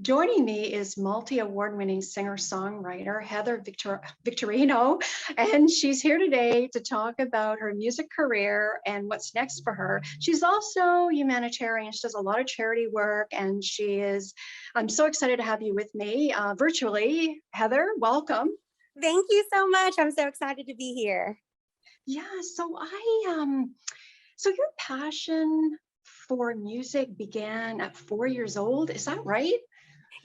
Joining me is multi-award winning singer-songwriter Victorino, and she's here today to talk about her music career and what's next for her. She's also humanitarian. She does a lot of charity work, and I'm so excited to have you with me virtually. Heather, welcome. Thank you so much. I'm so excited to be here. Yeah, so your passion for music began at 4 years old, is that right?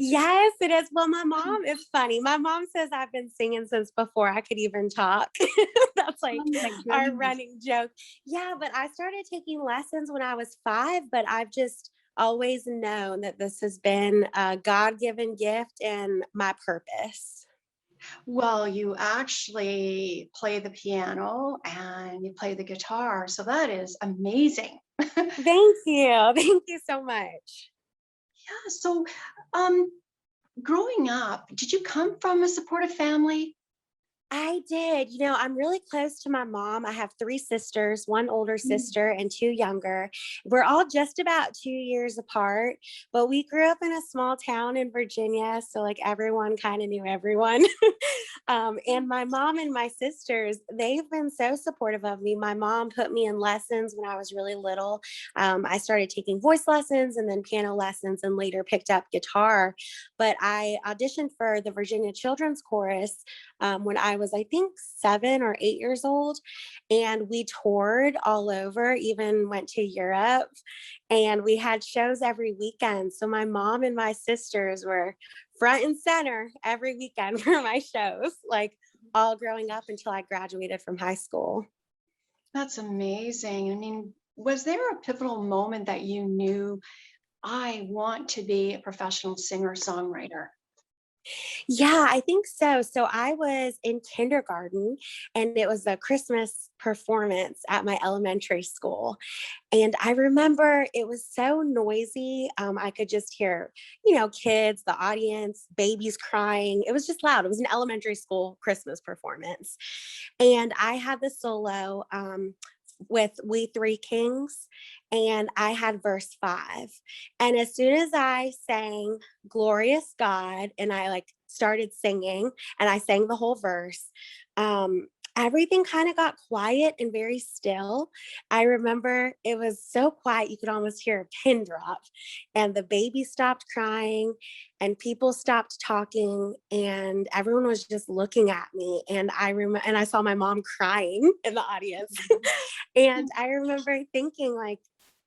Yes, it is. Well, my mom is funny. My mom says I've been singing since before I could even talk. That's like Oh my our goodness. running joke. Yeah, but I started taking lessons when I was 5, but I've just always known that this has been a God-given gift and my purpose. Well, you actually play the piano and you play the guitar, so that is amazing. Thank you. Thank you so much. Yeah, so um, growing up, did you come from a supportive family? I did. I'm really close to my mom. I have 3 sisters, 1 older Mm. sister and 2 younger. We're all just about 2 years apart, but we grew up in a small town in Virginia, so like everyone kind of knew everyone. And my mom and my sisters, they've been so supportive of me. My mom put me in lessons when I was really little. I started taking voice lessons and then piano lessons and later picked up guitar. But I auditioned for the Virginia Children's Chorus when I was, I think, 7 or 8 years old. And we toured all over, even went to Europe, and we had shows every weekend. So my mom and my sisters were front and center every weekend for my shows, like all growing up until I graduated from high school. That's amazing. I mean, was there a pivotal moment that you knew I want to be a professional singer-songwriter? Yeah, I think so. So I was in kindergarten and it was a Christmas performance at my elementary school. And I remember it was so noisy. I could just hear, kids, the audience, babies crying. It was just loud. It was an elementary school Christmas performance. And I had the solo with We Three Kings, and I had verse 5. And as soon as I sang Glorious God, and I like started singing and I sang the whole verse, everything kind of got quiet and very still. I remember it was so quiet you could almost hear a pin drop, and the baby stopped crying and people stopped talking and everyone was just looking at me, and I saw my mom crying in the audience. And I remember thinking like,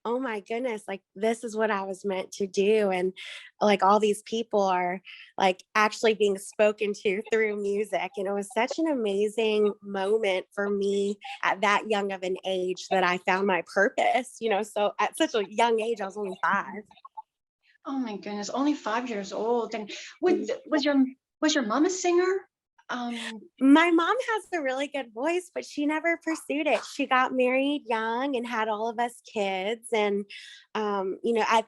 oh my goodness, like this is what I was meant to do. And like all these people are like actually being spoken to through music. And it was such an amazing moment for me at that young of an age that I found my purpose, so at such a young age, I was only 5. Oh my goodness, only 5 years old. And was your mom a singer? Um, My mom has a really good voice, but she never pursued it. She got married young and had all of us kids. And,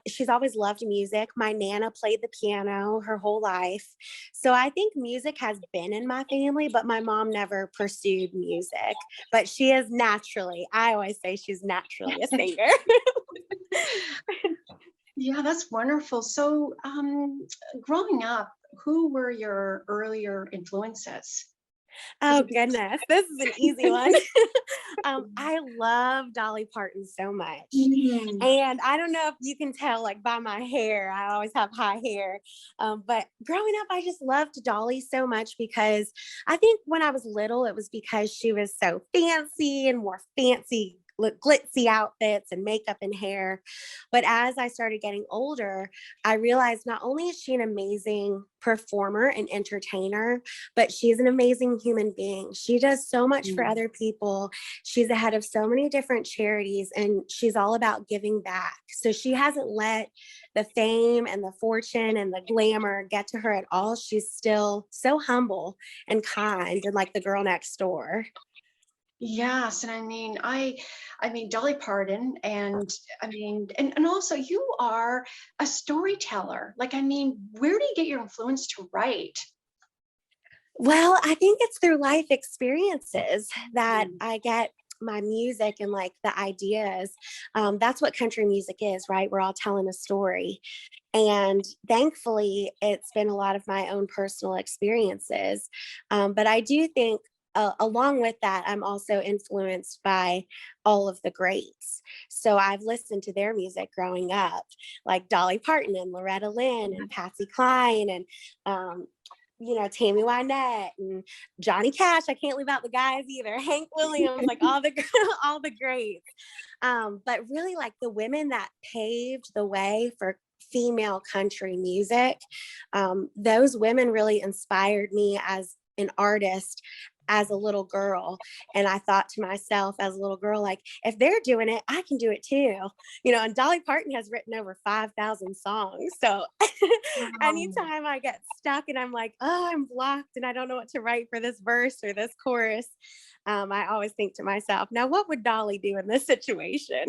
she's always loved music. My Nana played the piano her whole life. So I think music has been in my family, but my mom never pursued music. But she is naturally, I always say she's naturally a singer. yeah, that's wonderful. So, growing up, who were your earlier influences? Was Oh it goodness, this is an easy one. I love Dolly Parton so much. Mm, And I don't know if you can tell like by my hair, I always have high hair. But growing up, I just loved Dolly so much because I think when I was little, it was because she was so fancy and wore fancy glitzy outfits and makeup and hair. But as I started getting older, I realized not only is she an amazing performer and entertainer, but she's an amazing human being. She does so much for mm. other people. She's the head of so many different charities and she's all about giving back. So she hasn't let the fame and the fortune and the glamour get to her at all. She's still so humble and kind and like the girl next door. Yes, and I mean Dolly Parton, and and also you are a storyteller. Like, I mean, where do you get your influence to write? Well, I think it's through life experiences that Mm, I get my music and like the ideas. That's what country music is, right? We're all telling a story. And thankfully, it's been a lot of my own personal experiences. But I do think, along with that, I'm also influenced by all of the greats. So I've listened to their music growing up, like Dolly Parton and Loretta Lynn and Patsy Cline and, Tammy Wynette and Johnny Cash. I can't leave out the guys either. Hank Williams, like all the all the greats. But really, like the women that paved the way for female country music, those women really inspired me as an artist as a little girl. And I thought to myself as a little girl, like, if they're doing it, I can do it too. And Dolly Parton has written over 5,000 songs. So Wow. anytime I get stuck and I'm like, oh, I'm blocked and I don't know what to write for this verse or this chorus, I always think to myself, now what would Dolly do in this situation?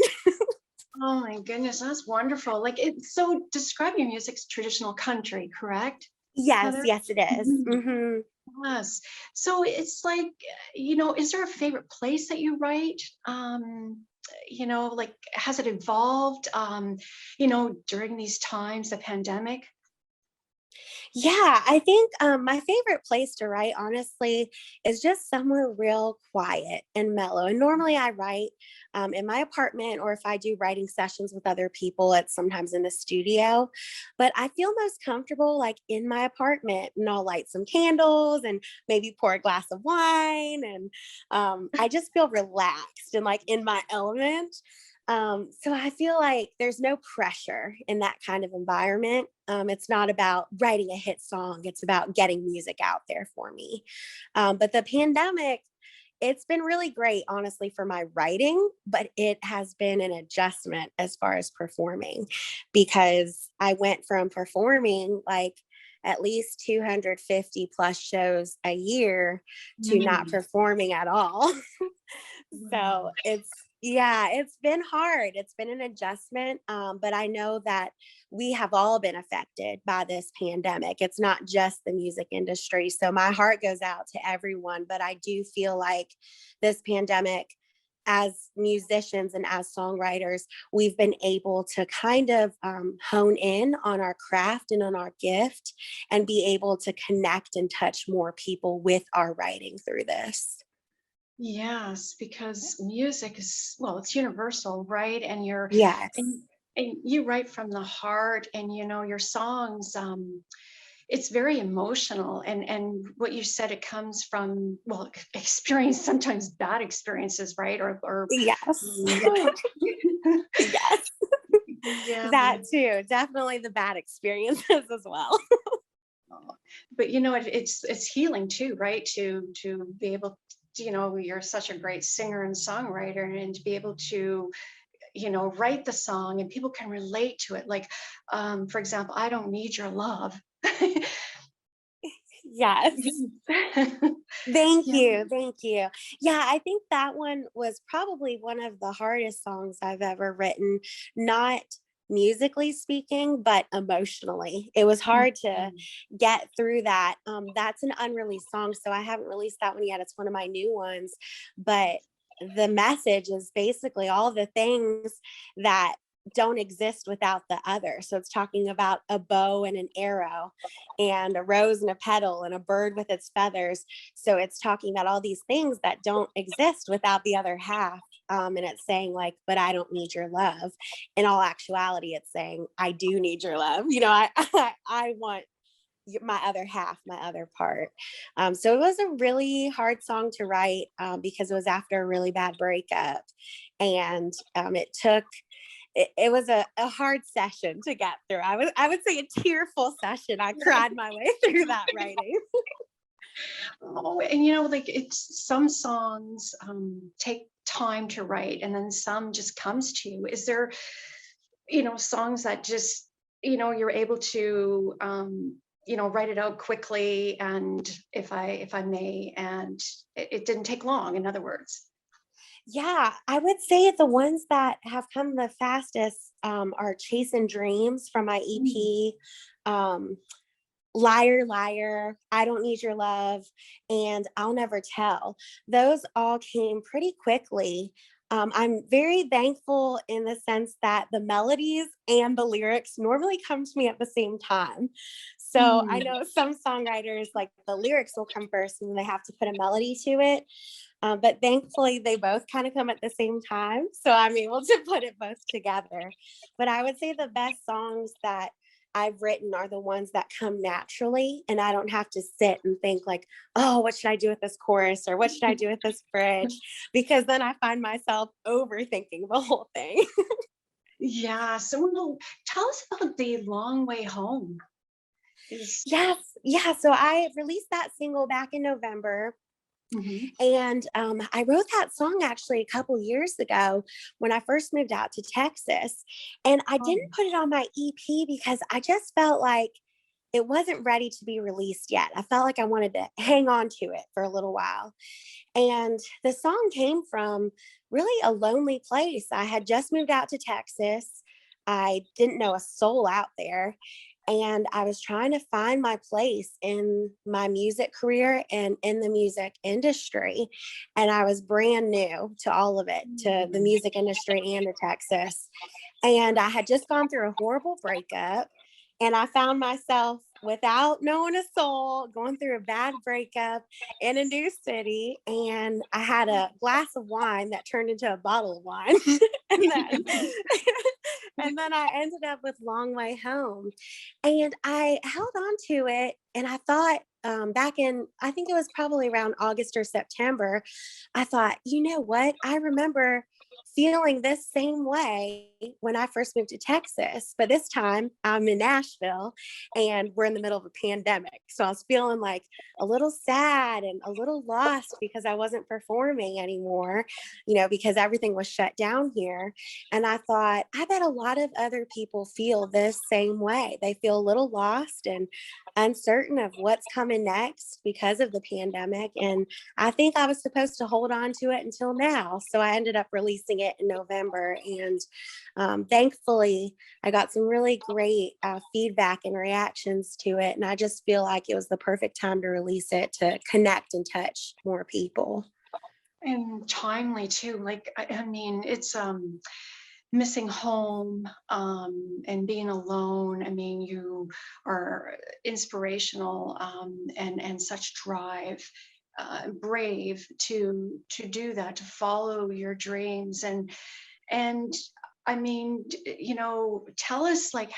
Oh my goodness, that's wonderful. Like so describe your music's traditional country, correct, Yes, Heather? yes, it is. Mhm. Mhm. Yes. So it's like, is there a favorite place that you write? Like has it evolved during these times, the pandemic? Yeah, I think my favorite place to write, honestly, is just somewhere real quiet and mellow. And normally I write in my apartment, or if I do writing sessions with other people, it's sometimes in the studio. But I feel most comfortable like in my apartment, and I'll light some candles and maybe pour a glass of wine. And I just feel relaxed and like in my element. So I feel like there's no pressure in that kind of environment. It's not about writing a hit song, it's about getting music out there for me. But the pandemic, it's been really great, honestly, for my writing, but it has been an adjustment as far as performing because I went from performing like at least 250 plus shows a year to not Mm. performing at all. So Wow. yeah, it's been hard. It's been an adjustment. But I know that we have all been affected by this pandemic. It's not just the music industry. So my heart goes out to everyone. But I do feel like this pandemic, as musicians and as songwriters, we've been able to kind of hone in on our craft and on our gift and be able to connect and touch more people with our writing through this. Yes, because music is, well, it's universal, right? And Yes. and, and you write from the heart, and your songs, it's very emotional. And what you said, it comes from, well, experience, sometimes bad experiences, right? Or Yes. um, Yes. yeah. That too. Definitely the bad experiences as well. But it's healing too, right? To be able to, you're such a great singer and songwriter, and to be able to write the song and people can relate to it. Like, for example, I don't need your love. Yes. Thank Yeah. you. Thank you. Yeah, I think that one was probably one of the hardest songs I've ever written, not musically speaking, but emotionally. It was hard to Mhm. get through that. That's an unreleased song, so I haven't released that one yet. It's one of my new ones, but the message is basically all the things that don't exist without the other. So it's talking about a bow and an arrow and a rose and a petal and a bird with its feathers. So it's talking about all these things that don't exist without the other half. And it's saying like, but I don't need your love. In all actuality, it's saying, I do need your love. I want my other half, my other part. So it was a really hard song to write because it was after a really bad breakup. And it was a hard session to get through. I would say a tearful session. I cried my way through that writing. Oh, and like it's some songs take time to write, and then some just comes to you. Is there, songs that just, you're able to, write it out quickly, and if I may, and it didn't take long, in other words. Yeah, I would say the ones that have come the fastest are Chasing Dreams from my Mm. EP. Um, Liar, Liar, I Don't Need Your Love, and I'll Never Tell. Those all came pretty quickly. I'm very thankful in the sense that the melodies and the lyrics normally come to me at the same time. So I know some songwriters, like the lyrics will come first and they have to put a melody to it. But thankfully, they both kind of come at the same time. So I'm able to put it both together. But I would say the best songs that I've written are the ones that come naturally. And I don't have to sit and think like, oh, what should I do with this chorus? Or what should I do with this bridge? Because then I find myself overthinking the whole thing. Yeah. So tell us about the Long Way Home. Yes. Yeah. So I released that single back in November. Mhm. And I wrote that song actually a couple years ago when I first moved out to Texas. And I Oh, didn't put it on my EP because I just felt like it wasn't ready to be released yet. I felt like I wanted to hang on to it for a little while. And the song came from really a lonely place. I had just moved out to Texas. I didn't know a soul out there. And I was trying to find my place in my music career and in the music industry. And I was brand new to all of it, to the music industry and to Texas. And I had just gone through a horrible breakup. And I found myself without knowing a soul, going through a bad breakup in a new city. And I had a glass of wine that turned into a bottle of wine. and then and then I ended up with Long Way Home. And I held on to it. And I thought back in, I think it was probably around August or September, I thought, you know what? I remember feeling this same way when I first moved to Texas, but this time I'm in Nashville and we're in the middle of a pandemic. So I was feeling like a little sad and a little lost because I wasn't performing anymore, because everything was shut down here. And I thought, I bet a lot of other people feel this same way. They feel a little lost and uncertain of what's coming next because of the pandemic. And I think I was supposed to hold on to it until now. So I ended up releasing it in November. And thankfully, I got some really great feedback and reactions to it. And I just feel like it was the perfect time to release it to connect and touch more people. and timely too. Like, I mean, it's missing home, and being alone. I mean, you are inspirational, and such drive, brave to do that, to follow your dreams. And I mean, tell us, like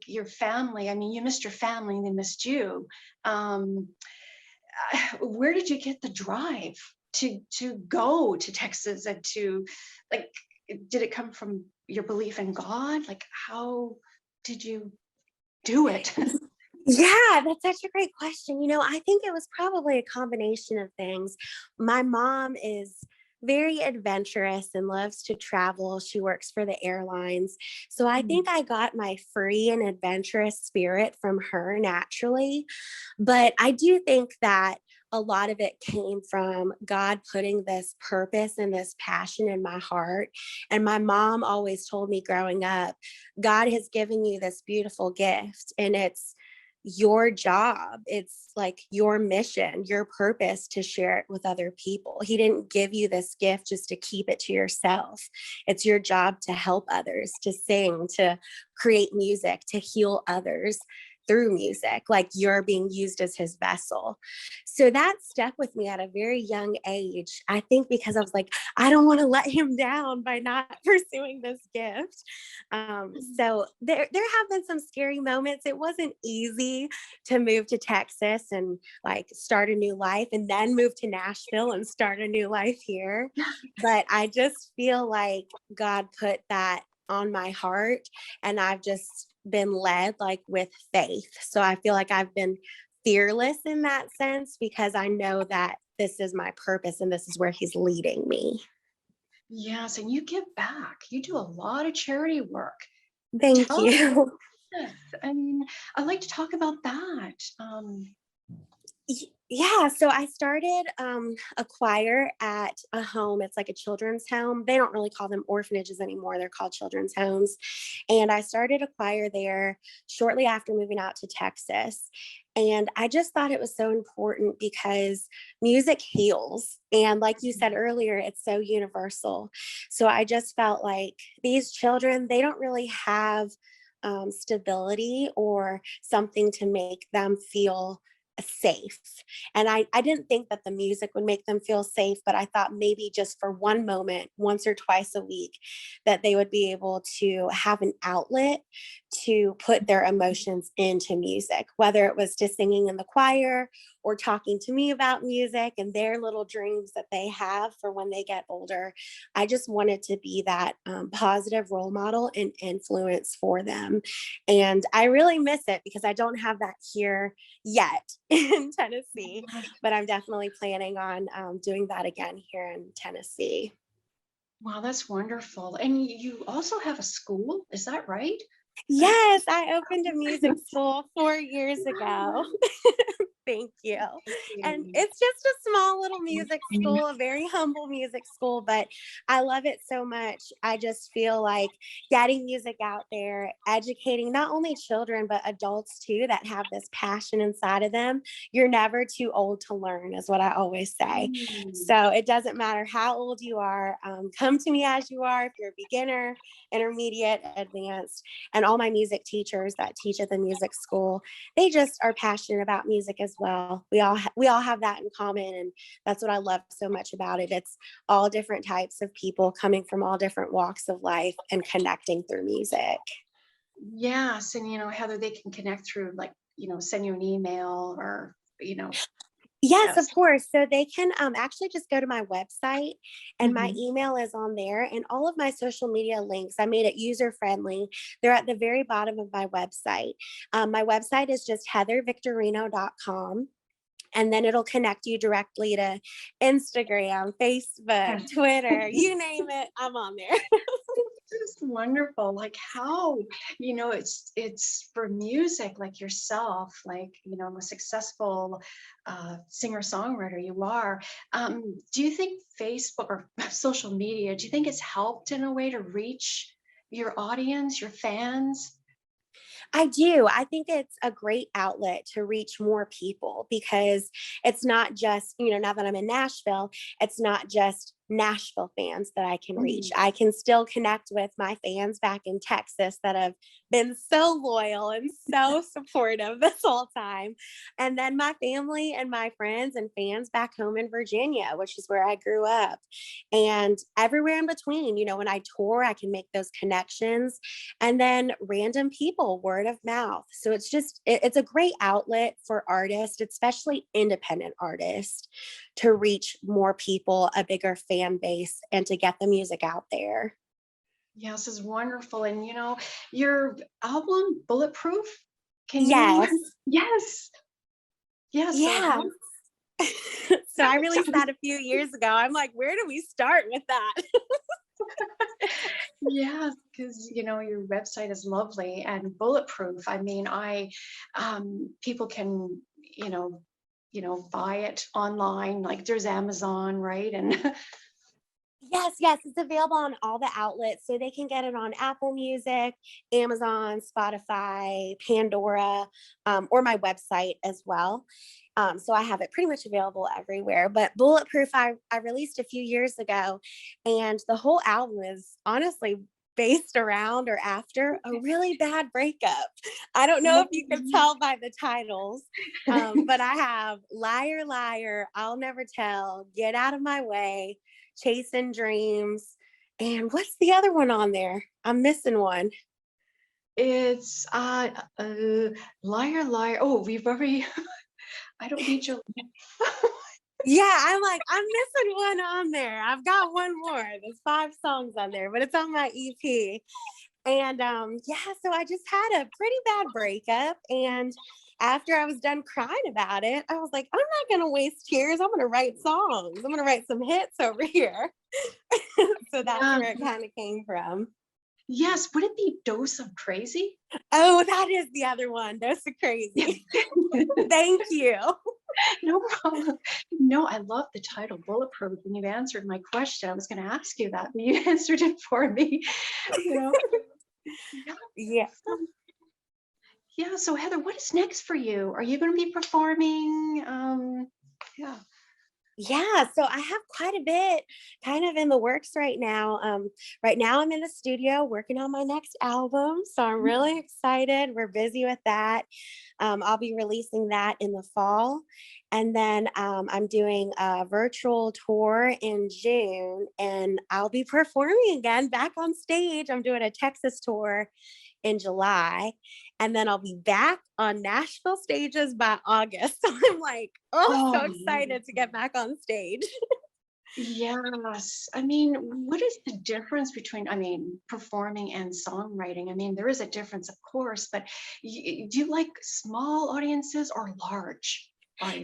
your family. I mean, you missed your family and they missed you. Um, where did you get the drive to go to Texas, and to, like, did it come from your belief in God? Like, how did you do it? Yeah, that's such a great question. I think it was probably a combination of things. My mom is very adventurous and loves to travel. She works for the airlines. So I think I got my free and adventurous spirit from her naturally. But I do think that a lot of it came from God putting this purpose and this passion in my heart. And my mom always told me growing up, God has given you this beautiful gift, and it's your job. It's like your mission, your purpose to share it with other people. He didn't give you this gift just to keep it to yourself. It's your job to help others, to sing, to create music, to heal others through music. Like, you're being used as his vessel. So that stuck with me at a very young age. I think because I was like, I don't want to let him down by not pursuing this gift. So there have been some scary moments. It wasn't easy to move to Texas and like start a new life, and then move to Nashville and start a new life here. But I just feel like God put that on my heart, and I've just been led like with faith. So I feel like I've been fearless in that sense because I know that this is my purpose and this is where he's leading me. Yes, and you give back. You do a lot of charity work. Thank Tell us you. this. I mean, I'd like to talk about that. Yeah, so I started a choir at a home. It's like a children's home. They don't really call them orphanages anymore. They're called children's homes. And I started a choir there shortly after moving out to Texas. And I just thought it was so important because music heals. And like you said earlier, it's so universal. So I just felt like these children, they don't really have stability or something to make them feel safe. And I didn't think that the music would make them feel safe, but I thought maybe just for one moment, once or twice a week, that they would be able to have an outlet to put their emotions into music, whether it was to singing in the choir or talking to me about music and their little dreams that they have for when they get older. I just wanted to be that positive role model and influence for them. And I really miss it because I don't have that here yet in Tennessee, but I'm definitely planning on doing that again here in Tennessee. Wow, that's wonderful. And you also have a school, is that right? Yes, I opened a music school 4 years ago. Thank you. And it's just a small little music school, a very humble music school, but I love it so much. I just feel like getting music out there, educating not only children, but adults too that have this passion inside of them. You're never too old to learn, is what I always say. Mm. So it doesn't matter how old you are, come to me as you are, if you're a beginner, intermediate, advanced. And all my music teachers that teach at the music school, they just are passionate about music as well. We all have that in common, and that's what I love so much about it. It's all different types of people coming from all different walks of life and connecting through music. Yes, and Heather, they can connect through like, send you an email or, Yes, of yes. course. So they can actually just go to my website, and my Mhm. email is on there, and all of my social media links, I made it user friendly. They're at the very bottom of my website. My website is just heathervictorino.com. And then it'll connect you directly to Instagram, Facebook, Twitter, you name it, I'm on there. Just wonderful. Like how, it's for music like yourself, like, a successful singer-songwriter you are. Do you think Facebook or social media, do you think it's helped in a way to reach your audience, your fans? I do. I think it's a great outlet to reach more people because it's not just, now that I'm in Nashville, it's not just Nashville fans that I can reach. Mhm. I can still connect with my fans back in Texas that have been so loyal and so supportive this whole time. And then my family and my friends and fans back home in Virginia, which is where I grew up. And everywhere in between, when I tour, I can make those connections, and then random people, word of mouth. So it's a great outlet for artists, especially independent artists, to reach more people, a bigger fan base, and to get the music out there. Yes, is wonderful. And your album Bulletproof, can you? Yes. Yes. Yes. So Yeah. So I how released that a few years ago. I'm like, where do we start with that? yes, because your website is lovely and bulletproof. I mean, people can, buy it online. Like there's Amazon, right? And Yes, yes, it's available on all the outlets. So they can get it on Apple Music, Amazon, Spotify, Pandora, or my website as well. So I have it pretty much available everywhere. But Bulletproof, I released a few years ago, and the whole album is honestly based around or after a really bad breakup. I don't know if you can tell by the titles, but I have Liar, Liar, I'll Never Tell, Get Out of My Way, Chasing Dreams. And what's the other one on there? I'm missing one. it's liar, liar. Oh, we've already. I don't need your. Yeah, I'm like, I'm missing one on there. I've got one more. There's 5 songs on there, but it's on my EP. And yeah, so I just had a pretty bad breakup. And after I was done crying about it, I was like, I'm not going to waste tears. I'm going to write songs. I'm going to write some hits over here. So that's Yeah. where it kind of came from. Yes. Would it be Dose of Crazy? Oh, that is the other one. Those are crazy. Thank you. No problem. No, I love the title, Bulletproof, and you've answered my question. I was going to ask you that, but you answered it for me. You know, yeah. Yeah. Yeah. So Heather, what is next for you? Are you going to be performing? Yeah. Yeah, so I have quite a bit kind of in the works right now. Right now I'm in the studio working on my next album, so I'm really excited. We're busy with that. I'll be releasing that in the fall. And then I'm doing a virtual tour in June, and I'll be performing again back on stage. I'm doing a Texas tour in July, and then I'll be back on Nashville stages by August. So I'm like, oh, so Oh, excited to get back on stage. yes. I mean, what is the difference between, I mean, performing and songwriting? I mean, there is a difference, of course, but do you like small audiences or large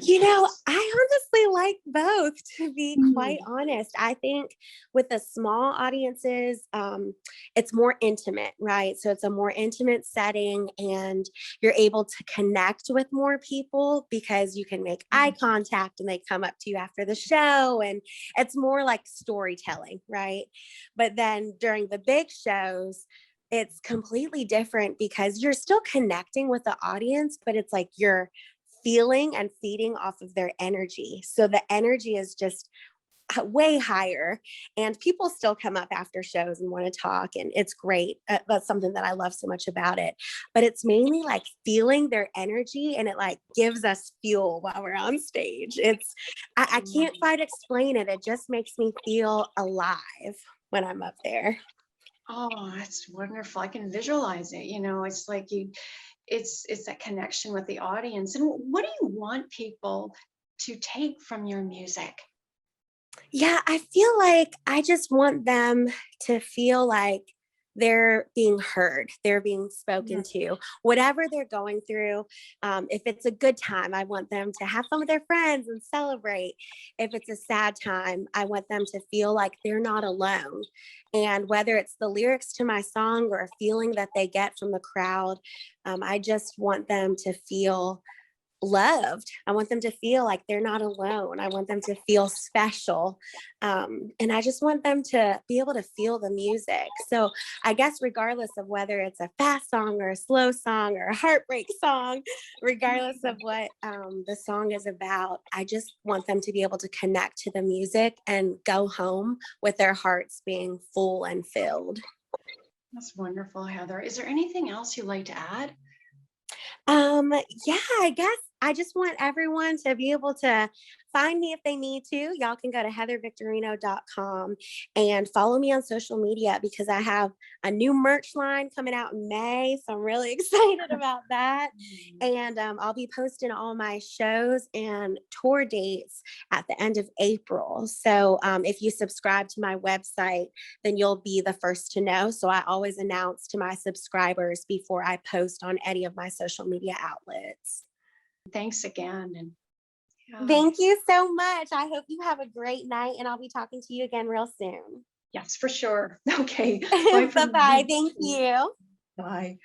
You know, audiences? I honestly like both, to be quite Mm, honest. I think with the small audiences, it's more intimate, right? So it's a more intimate setting, and you're able to connect with more people because you can make eye mm, contact and they come up to you after the show. And it's more like storytelling, right? But then during the big shows, it's completely different because you're still connecting with the audience, but it's like you're feeling and feeding off of their energy. So the energy is just way higher, and people still come up after shows and want to talk, and it's great. That's something that I love so much about it. But it's mainly like feeling their energy, and it like gives us fuel while we're on stage. I can't mm. quite explain it. It just makes me feel alive when I'm up there. Oh, that's wonderful. I can visualize it. It's like it's that connection with the audience. And what do you want people to take from your music? Yeah, I feel like I just want them to feel like they're being heard, they're being spoken Mm, to, whatever they're going through. If it's a good time, I want them to have fun with their friends and celebrate. If it's a sad time, I want them to feel like they're not alone. And whether it's the lyrics to my song or a feeling that they get from the crowd, I just want them to feel loved. I want them to feel like they're not alone. I want them to feel special. And I just want them to be able to feel the music. So I guess, regardless of whether it's a fast song or a slow song or a heartbreak song, regardless of what the song is about, I just want them to be able to connect to the music and go home with their hearts being full and filled. that's wonderful, Heather. Is there anything else you'd like to add? Um, yeah, I guess I just want everyone to be able to find me if they need to. Y'all can go to heathervictorino.com and follow me on social media because I have a new merch line coming out in May. So I'm really excited about that. Mm. And I'll be posting all my shows and tour dates at the end of April. So if you subscribe to my website, then you'll be the first to know. So I always announce to my subscribers before I post on any of my social media outlets. Thanks again. And yeah, Thank you so much. I hope you have a great night, and I'll be talking to you again real soon. yes, for sure. Okay. Bye for Bye bye. now. Thank you. Bye.